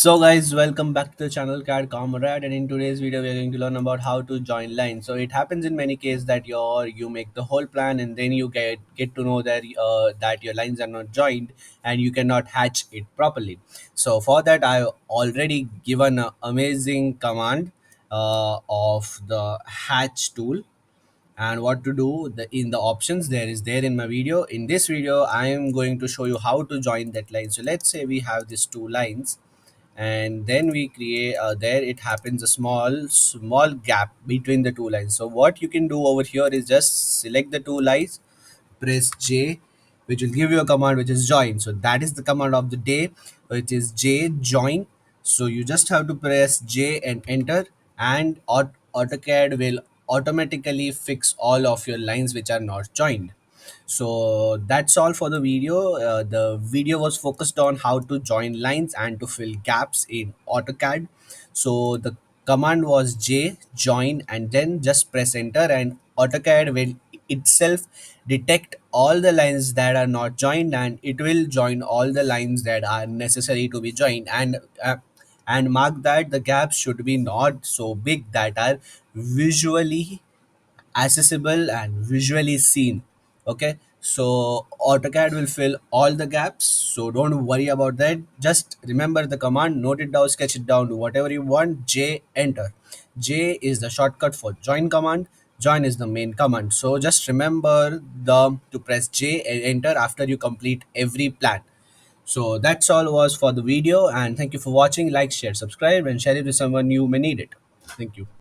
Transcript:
So guys, welcome back to the channel CAD Comrade, and in today's video we are going to learn about how to join lines. So it happens in many cases that you make the whole plan and then you get to know that your lines are not joined and you cannot hatch it properly. So for that I already given an amazing command of the hatch tool, and what to do in the options there is there in my video. In this video I am going to show you how to join that line. So let's say we have these two lines, and then we create there it happens a small gap between the two lines. So what you can do over here is just select the two lines, press J, which will give you a command which is join. So that is the command of the day, which is J join. So you just have to press J and enter, and AutoCAD will automatically fix all of your lines which are not joined. So that's all for the video. The video was focused on how to join lines and to fill gaps in AutoCAD. So the command was J join, and then just press enter, and AutoCAD will itself detect all the lines that are not joined, and it will join all the lines that are necessary to be joined, and mark that the gaps should be not so big that are visually accessible and visually seen. Okay, so AutoCAD will fill all the gaps, so don't worry about that. Just remember the command, note it down, sketch it down, do whatever you want. J enter. J is the shortcut for join command. Join is the main command, so just remember the to press J and enter after you complete every plan. So that's all was for the video, and thank you for watching. Like, share, subscribe, and share it with someone you may need it. Thank you.